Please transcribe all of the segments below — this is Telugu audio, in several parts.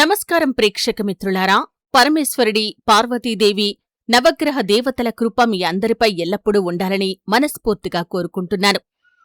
నమస్కారం ప్రేక్షక మిత్రులారా. పరమేశ్వరుడి, పార్వతీదేవి, నవగ్రహ దేవతల కృప మీ అందరిపై ఎల్లప్పుడూ ఉండాలని మనస్ఫూర్తిగా కోరుకుంటున్నాను.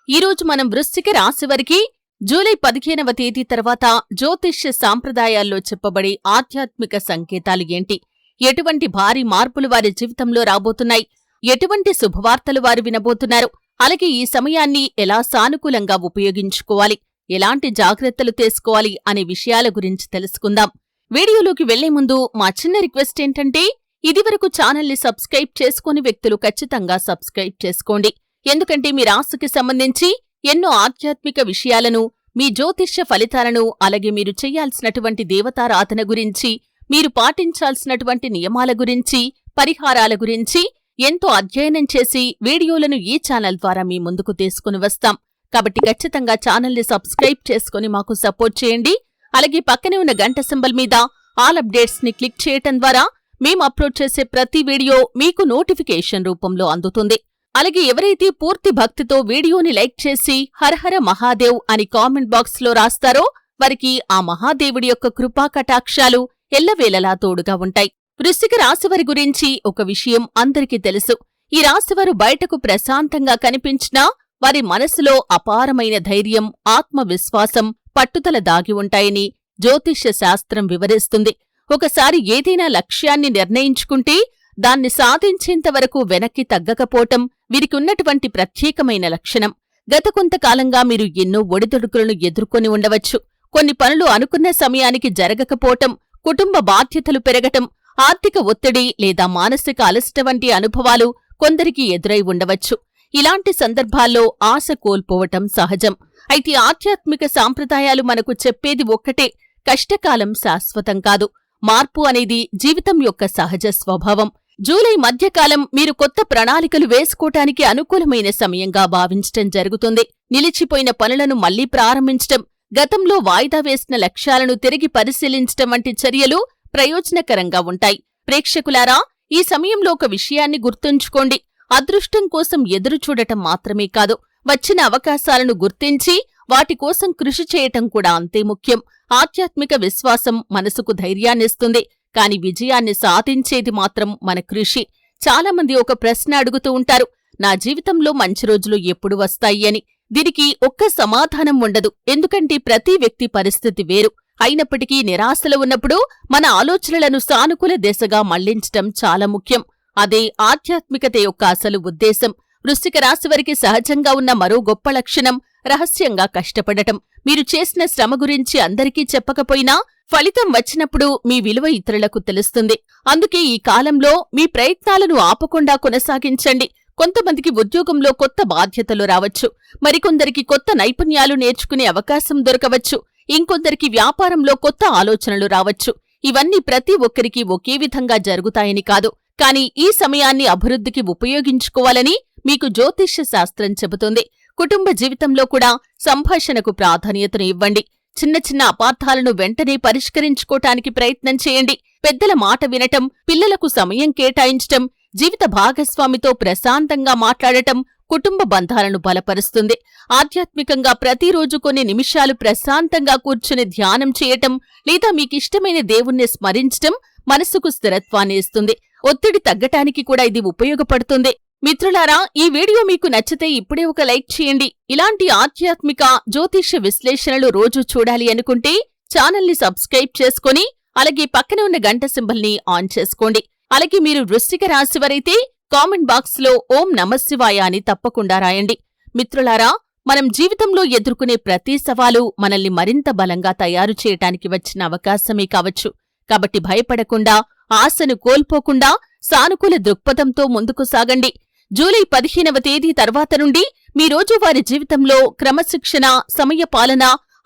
ఈరోజు మనం వృశ్చిక రాశివారికి జూలై 15వ తేదీ తర్వాత జ్యోతిష్య సాంప్రదాయాల్లో చెప్పబడే ఆధ్యాత్మిక సంకేతాలు ఏంటి, ఎటువంటి భారీ మార్పులు వారి జీవితంలో రాబోతున్నాయి, ఎటువంటి శుభవార్తలు వారు వినబోతున్నారు, అలాగే ఈ సమయాన్ని ఎలా సానుకూలంగా ఉపయోగించుకోవాలి, ఎలాంటి జాగ్రత్తలు తీసుకోవాలి అనే విషయాల గురించి తెలుసుకుందాం. వీడియోలోకి వెళ్లే ముందు మా చిన్న రిక్వెస్ట్ ఏంటంటే, ఇదివరకు ఛానల్ని సబ్స్క్రైబ్ చేసుకోని వ్యక్తులు ఖచ్చితంగా సబ్స్క్రైబ్ చేసుకోండి. ఎందుకంటే మీ రాశికి సంబంధించి ఎన్నో ఆధ్యాత్మిక విషయాలను, మీ జ్యోతిష్య ఫలితాలను, అలాగే మీరు చెయ్యాల్సినటువంటి దేవతారాధన గురించి, మీరు పాటించాల్సినటువంటి నియమాల గురించి, పరిహారాల గురించి ఎంతో అధ్యయనం చేసి వీడియోలను ఈ ఛానల్ ద్వారా మీ ముందుకు తీసుకుని వస్తాం. కాబట్టి ఖచ్చితంగా ఛానల్ని సబ్స్క్రైబ్ చేసుకుని మాకు సపోర్ట్ చేయండి. అలాగే పక్కనే ఉన్న గంట సింబల్ మీద ఆల్ అప్డేట్స్ ని క్లిక్ చేయటం ద్వారా మేము అప్లోడ్ చేసే ప్రతి వీడియో మీకు నోటిఫికేషన్ రూపంలో అందుతుంది. అలాగే ఎవరైతే పూర్తి భక్తితో వీడియోని లైక్ చేసి హరహర మహాదేవ్ అని కామెంట్ బాక్స్ లో రాస్తారో వారికి ఆ మహాదేవుడి యొక్క కృపా కటాక్షాలు ఎల్లవేళలా తోడుగా ఉంటాయి. వృశ్చిక రాశివారి గురించి ఒక విషయం అందరికీ తెలుసు. ఈ రాశివారు బయటకు ప్రశాంతంగా కనిపించినా వారి మనసులో అపారమైన ధైర్యం, ఆత్మవిశ్వాసం, పట్టుదల దాగి ఉంటాయని జ్యోతిష్య శాస్త్రం వివరిస్తుంది. ఒకసారి ఏదైనా లక్ష్యాన్ని నిర్ణయించుకుంటే దాన్ని సాధించేంతవరకు వెనక్కి తగ్గకపోవటం వీరికున్నటువంటి ప్రత్యేకమైన లక్షణం. గత కొంతకాలంగా మీరు ఎన్నో ఒడిదుడుకులను ఎదుర్కొని ఉండవచ్చు. కొన్ని పనులు అనుకున్న సమయానికి జరగకపోవటం, కుటుంబ బాధ్యతలు పెరగటం, ఆర్థిక ఒత్తిడి లేదా మానసిక అలసట వంటి అనుభవాలు కొందరికి ఎదురై ఉండవచ్చు. ఇలాంటి సందర్భాల్లో ఆశ కోల్పోవటం సహజం. అయితే ఆధ్యాత్మిక సాంప్రదాయాలు మనకు చెప్పేది ఒక్కటే: కష్టకాలం శాశ్వతం కాదు. మార్పు అనేది జీవితం యొక్క సహజ స్వభావం. జూలై మధ్యకాలం మీరు కొత్త ప్రణాళికలు వేసుకోటానికి అనుకూలమైన సమయంగా భావించటం జరుగుతుంది. నిలిచిపోయిన పనులను మళ్లీ ప్రారంభించటం, గతంలో వాయిదా వేసిన లక్ష్యాలను తిరిగి పరిశీలించటం వంటి చర్యలు ప్రయోజనకరంగా ఉంటాయి. ప్రేక్షకులారా, ఈ సమయంలో ఒక విషయాన్ని గుర్తుంచుకోండి: అదృష్టం కోసం ఎదురుచూడటం మాత్రమే కాదు, వచ్చిన అవకాశాలను గుర్తించి వాటి కోసం కృషి చేయటం కూడా అంతే ముఖ్యం. ఆధ్యాత్మిక విశ్వాసం మనసుకు ధైర్యాన్నిస్తుంది, కాని విజయాన్ని సాధించేది మాత్రం మన కృషి. చాలామంది ఒక ప్రశ్న అడుగుతూ ఉంటారు: నా జీవితంలో మంచి రోజులు ఎప్పుడు వస్తాయి అని. దీనికి ఒక్క సమాధానం ఉండదు, ఎందుకంటే ప్రతి వ్యక్తి పరిస్థితి వేరు. అయినప్పటికీ నిరాశలో ఉన్నప్పుడు మన ఆలోచనలను సానుకూల దిశగా మళ్లించటం చాలా ముఖ్యం. అదే ఆధ్యాత్మికత యొక్క అసలు ఉద్దేశం. వృశ్చిక రాశివారికి సహజంగా ఉన్న మరో గొప్ప లక్షణం రహస్యంగా కష్టపడటం. మీరు చేసిన శ్రమ గురించి అందరికీ చెప్పకపోయినా ఫలితం వచ్చినప్పుడు మీ విలువ ఇతరులకు తెలుస్తుంది. అందుకే ఈ కాలంలో మీ ప్రయత్నాలను ఆపకుండా కొనసాగించండి. కొంతమందికి ఉద్యోగంలో కొత్త బాధ్యతలు రావచ్చు, మరికొందరికి కొత్త నైపుణ్యాలు నేర్చుకునే అవకాశం దొరకవచ్చు, ఇంకొందరికి వ్యాపారంలో కొత్త ఆలోచనలు రావచ్చు. ఇవన్నీ ప్రతి ఒక్కరికి ఒకే విధంగా జరుగుతాయని కాదు, కానీ ఈ సమయాన్ని అభివృద్ధికి ఉపయోగించుకోవాలని మీకు జ్యోతిష్య శాస్త్రం చెబుతుంది. కుటుంబ జీవితంలో కూడా సంభాషణకు ప్రాధాన్యతను ఇవ్వండి. చిన్న చిన్న అపార్థాలను వెంటనే పరిష్కరించుకోటానికి ప్రయత్నం చేయండి. పెద్దల మాట వినటం, పిల్లలకు సమయం కేటాయించటం, జీవిత భాగస్వామితో ప్రశాంతంగా మాట్లాడటం కుటుంబ బంధాలను బలపరుస్తుంది. ఆధ్యాత్మికంగా ప్రతిరోజు కొన్ని నిమిషాలు ప్రశాంతంగా కూర్చుని ధ్యానం చేయటం లేదా మీకిష్టమైన దేవుణ్ణి స్మరించటం మనసుకు స్థిరత్వాన్ని ఇస్తుంది. ఒత్తిడి తగ్గటానికి కూడా ఇది ఉపయోగపడుతుంది. మిత్రులారా, ఈ వీడియో మీకు నచ్చితే ఇప్పుడే ఒక లైక్ చేయండి. ఇలాంటి ఆధ్యాత్మిక జ్యోతిష్య విశ్లేషణలు రోజూ చూడాలి అనుకుంటే ఛానల్ని సబ్స్క్రైబ్ చేసుకుని అలాగే పక్కన ఉన్న గంట సింబల్ని ఆన్ చేసుకోండి. అలాగే మీరు వృశ్చిక రాశివారైతే కామెంట్ బాక్స్ లో ఓం నమఃశివాయ అని తప్పకుండా రాయండి. మిత్రులారా, మనం జీవితంలో ఎదుర్కొనే ప్రతి సవాలు మనల్ని మరింత బలంగా తయారు చేయటానికి వచ్చిన అవకాశమే కావచ్చు. కాబట్టి భయపడకుండా, ఆశను కోల్పోకుండా సానుకూల దృక్పథంతో ముందుకు సాగండి. జూలై 15వ తేదీ తర్వాత నుండి మీ రోజువారీ జీవితంలో క్రమశిక్షణ, సమయపాలన,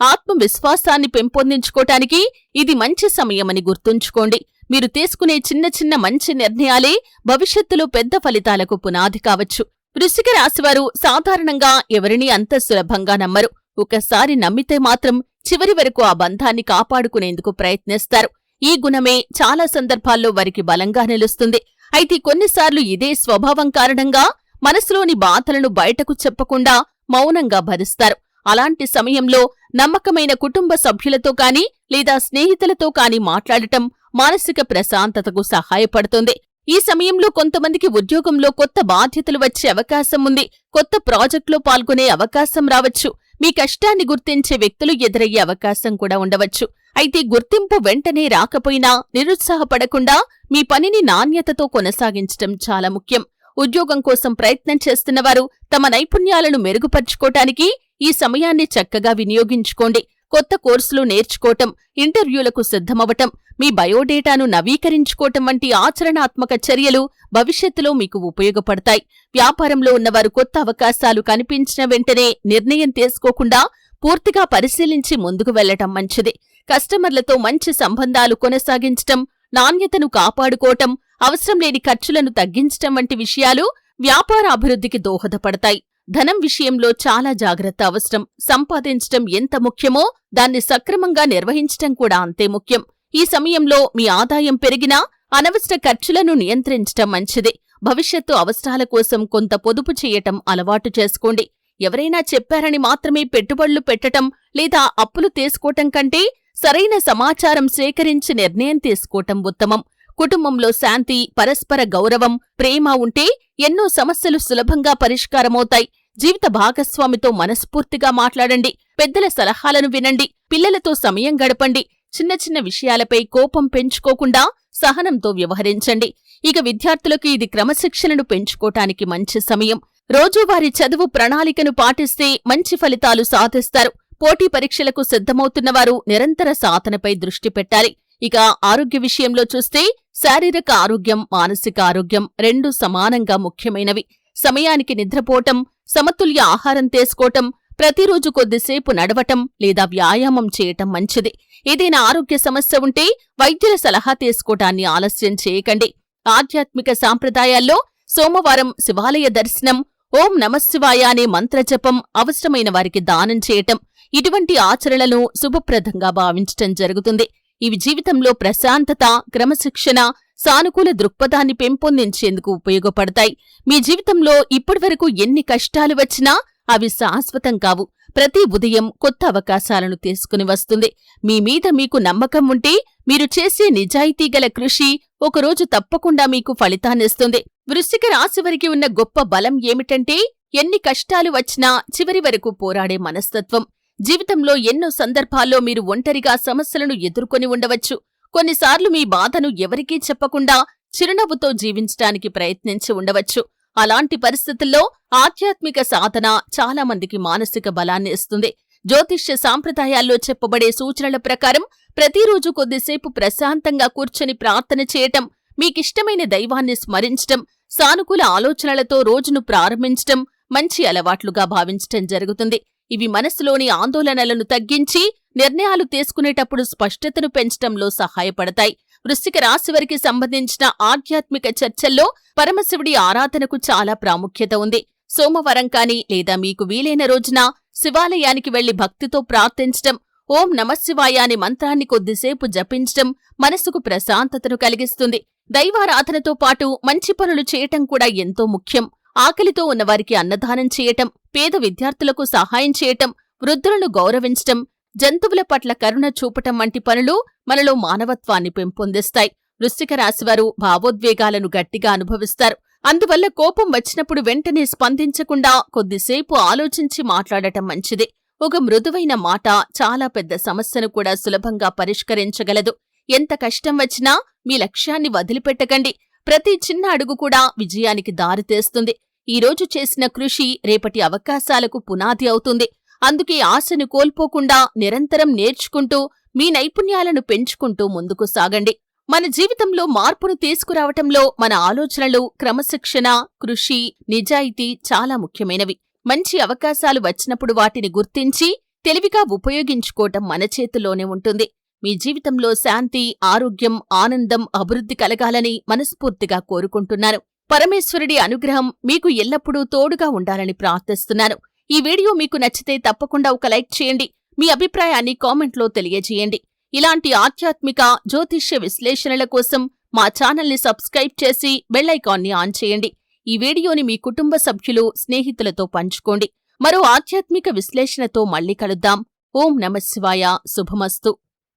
ఆత్మవిశ్వాసాన్ని పెంపొందించుకోటానికి ఇది మంచి సమయమని గుర్తుంచుకోండి. మీరు తీసుకునే చిన్న చిన్న మంచి నిర్ణయాలే భవిష్యత్తులో పెద్ద ఫలితాలకు పునాది కావచ్చు. వృశ్చిక రాశివారు సాధారణంగా ఎవరినీ అంత సులభంగా నమ్మరు. ఒకసారి నమ్మితే మాత్రం చివరి వరకు ఆ బంధాన్ని కాపాడుకునేందుకు ప్రయత్నిస్తారు. ఈ గుణమే చాలా సందర్భాల్లో వారికి బలంగా నిలుస్తుంది. అయితే కొన్నిసార్లు ఇదే స్వభావం కారణంగా మనసులోని బాధలను బయటకు చెప్పకుండా మౌనంగా భరిస్తారు. అలాంటి సమయంలో నమ్మకమైన కుటుంబ సభ్యులతో కాని లేదా స్నేహితులతో కాని మాట్లాడటం మానసిక ప్రశాంతతకు సహాయపడుతుంది. ఈ సమయంలో కొంతమందికి ఉద్యోగంలో కొత్త బాధ్యతలు వచ్చే అవకాశం ఉంది. కొత్త ప్రాజెక్టులో పాల్గొనే అవకాశం రావచ్చు. మీ కష్టాన్ని గుర్తించే వ్యక్తులు ఎదురయ్యే అవకాశం కూడా ఉండవచ్చు. అయితే గుర్తింపు వెంటనే రాకపోయినా నిరుత్సాహపడకుండా మీ పనిని నాణ్యతతో కొనసాగించటం చాలా ముఖ్యం. ఉద్యోగం కోసం ప్రయత్నం చేస్తున్నవారు తమ నైపుణ్యాలను మెరుగుపర్చుకోటానికి ఈ సమయాన్ని చక్కగా వినియోగించుకోండి. కొత్త కోర్సులు నేర్చుకోవటం, ఇంటర్వ్యూలకు సిద్ధమవటం, మీ బయోడేటాను నవీకరించుకోవటం వంటి ఆచరణాత్మక చర్యలు భవిష్యత్తులో మీకు ఉపయోగపడతాయి. వ్యాపారంలో ఉన్నవారు కొత్త అవకాశాలు కనిపించిన వెంటనే నిర్ణయం తీసుకోకుండా పూర్తిగా పరిశీలించి ముందుకు వెళ్లటం మంచిది. కస్టమర్లతో మంచి సంబంధాలు కొనసాగించటం, నాణ్యతను కాపాడుకోవటం, అవసరం లేని ఖర్చులను తగ్గించటం వంటి విషయాలు వ్యాపార అభివృద్ధికి దోహదపడతాయి. ధనం విషయంలో చాలా జాగ్రత్త అవసరం. సంపాదించటం ఎంత ముఖ్యమో దాన్ని సక్రమంగా నిర్వహించటం కూడా అంతే ముఖ్యం. ఈ సమయంలో మీ ఆదాయం పెరిగినా అనవసర ఖర్చులను నియంత్రించటం మంచిది. భవిష్యత్తు అవసరాల కోసం కొంత పొదుపు చేయటం అలవాటు చేసుకోండి. ఎవరైనా చెప్పారని మాత్రమే పెట్టుబడులు పెట్టటం లేదా అప్పులు తీసుకోవటం కంటే సరైన సమాచారం సేకరించి నిర్ణయం తీసుకోవటం ఉత్తమం. కుటుంబంలో శాంతి, పరస్పర గౌరవం, ప్రేమ ఉంటే ఎన్నో సమస్యలు సులభంగా పరిష్కారమవుతాయి. జీవిత భాగస్వామితో మనస్ఫూర్తిగా మాట్లాడండి. పెద్దల సలహాలను వినండి. పిల్లలతో సమయం గడపండి. చిన్న చిన్న విషయాలపై కోపం పెంచుకోకుండా సహనంతో వ్యవహరించండి. ఇక విద్యార్థులకు ఇది క్రమశిక్షణను పెంచుకోటానికి మంచి సమయం. రోజువారీ చదువు ప్రణాళికను పాటిస్తే మంచి ఫలితాలు సాధిస్తారు. పోటీ పరీక్షలకు సిద్ధమవుతున్నవారు నిరంతర సాధనపై దృష్టి పెట్టాలి. ఇక ఆరోగ్య విషయంలో చూస్తే శారీరక ఆరోగ్యం, మానసిక ఆరోగ్యం రెండూ సమానంగా ముఖ్యమైనవి. సమయానికి నిద్రపోవటం, సమతుల్య ఆహారం తీసుకోవటం, ప్రతిరోజు కొద్దిసేపు నడవటం లేదా వ్యాయామం చేయటం మంచిది. ఏదైనా ఆరోగ్య సమస్య ఉంటే వైద్యుల సలహా తీసుకోటాన్ని ఆలస్యం చేయకండి. ఆధ్యాత్మిక సాంప్రదాయాల్లో సోమవారం శివాలయ దర్శనం, ఓం నమఃశివాయ అనే మంత్రజపం, అవసరమైన వారికి దానం చేయటం, ఇటువంటి ఆచరణలను శుభప్రదంగా భావించటం జరుగుతుంది. ఇవి జీవితంలో ప్రశాంతత, క్రమశిక్షణ, సానుకూల దృక్పథాన్ని పెంపొందించేందుకు ఉపయోగపడతాయి. మీ జీవితంలో ఇప్పటివరకు ఎన్ని కష్టాలు వచ్చినా అవి శాశ్వతం కావు. ప్రతి ఉదయం కొత్త అవకాశాలను తీసుకుని వస్తుంది. మీ మీద మీకు నమ్మకం ఉంటే మీరు చేసే నిజాయితీగల కృషి ఒకరోజు తప్పకుండా మీకు ఫలితాన్నిస్తుంది. వృశ్చిక రాశి వారికి ఉన్న గొప్ప బలం ఏమిటంటే ఎన్ని కష్టాలు వచ్చినా చివరి వరకు పోరాడే మనస్తత్వం. జీవితంలో ఎన్నో సందర్భాల్లో మీరు ఒంటరిగా సమస్యలను ఎదుర్కొని ఉండవచ్చు. కొన్నిసార్లు మీ బాధను ఎవరికీ చెప్పకుండా చిరునవ్వుతో జీవించటానికి ప్రయత్నించి ఉండవచ్చు. అలాంటి పరిస్థితుల్లో ఆధ్యాత్మిక సాధన చాలా మందికి మానసిక బలాన్ని ఇస్తుంది. జ్యోతిష్య సాంప్రదాయాల్లో చెప్పబడే సూచనల ప్రకారం ప్రతిరోజు కొద్దిసేపు ప్రశాంతంగా కూర్చొని ప్రార్థన చేయటం, మీకిష్టమైన దైవాన్ని స్మరించటం, సానుకూల ఆలోచనలతో రోజును ప్రారంభించటం మంచి అలవాట్లుగా భావించటం జరుగుతుంది. ఇవి మనసులోని ఆందోళనలను తగ్గించి నిర్ణయాలు తీసుకునేటప్పుడు స్పష్టతను పెంచటంలో సహాయపడతాయి. వృశ్చిక రాశి వారికి సంబంధించిన ఆధ్యాత్మిక చర్చల్లో పరమశివుడి ఆరాధనకు చాలా ప్రాముఖ్యత ఉంది. సోమవారం కాని లేదా మీకు వీలైన రోజున శివాలయానికి వెళ్లి భక్తితో ప్రార్థించటం, ఓం నమఃశివాయ అనే మంత్రాన్ని కొద్దిసేపు జపించటం మనసుకు ప్రశాంతతను కలిగిస్తుంది. దైవారాధనతో పాటు మంచి పనులు చేయటం కూడా ఎంతో ముఖ్యం. ఆకలితో ఉన్నవారికి అన్నదానం చేయటం, పేద విద్యార్థులకు సహాయం చేయటం, వృద్ధులను గౌరవించటం, జంతువుల పట్ల కరుణ చూపటం వంటి పనులు మనలో మానవత్వాన్ని పెంపొందిస్తాయి. వృశ్చిక రాశివారు భావోద్వేగాలను గట్టిగా అనుభవిస్తారు. అందువల్ల కోపం వచ్చినప్పుడు వెంటనే స్పందించకుండా కొద్దిసేపు ఆలోచించి మాట్లాడటం మంచిది. ఒక మృదువైన మాట చాలా పెద్ద సమస్యను కూడా సులభంగా పరిష్కరించగలదు. ఎంత కష్టం వచ్చినా మీ లక్ష్యాన్ని వదిలిపెట్టకండి. ప్రతి చిన్న అడుగు కూడా విజయానికి దారితీస్తుంది. ఈరోజు చేసిన కృషి రేపటి అవకాశాలకు పునాది అవుతుంది. అందుకే ఆశను కోల్పోకుండా నిరంతరం నేర్చుకుంటూ మీ నైపుణ్యాలను పెంచుకుంటూ ముందుకు సాగండి. మన జీవితంలో మార్పును తీసుకురావటంలో మన ఆలోచనలు, క్రమశిక్షణ, కృషి, నిజాయితీ చాలా ముఖ్యమైనవి. మంచి అవకాశాలు వచ్చినప్పుడు వాటిని గుర్తించి తెలివిగా ఉపయోగించుకోవటం మన చేతుల్లోనే ఉంటుంది. మీ జీవితంలో శాంతి, ఆరోగ్యం, ఆనందం, అభివృద్ధి కలగాలని మనస్ఫూర్తిగా కోరుకుంటున్నాను. పరమేశ్వరుడి అనుగ్రహం మీకు ఎల్లప్పుడూ తోడుగా ఉండాలని ప్రార్థిస్తున్నాను. ఈ వీడియో మీకు నచ్చితే తప్పకుండా ఒక లైక్ చేయండి. మీ అభిప్రాయాన్ని కామెంట్లో తెలియజేయండి. ఇలాంటి ఆధ్యాత్మిక, జ్యోతిష్య విశ్లేషణల కోసం మా ఛానల్ని సబ్స్క్రైబ్ చేసి బెల్ ఐకాన్ని ఆన్ చేయండి. ఈ వీడియోని మీ కుటుంబ సభ్యులు, స్నేహితులతో పంచుకోండి. మరో ఆధ్యాత్మిక విశ్లేషణతో మళ్ళీ కలుద్దాం. ఓం నమఃశివాయ. శుభమస్తు.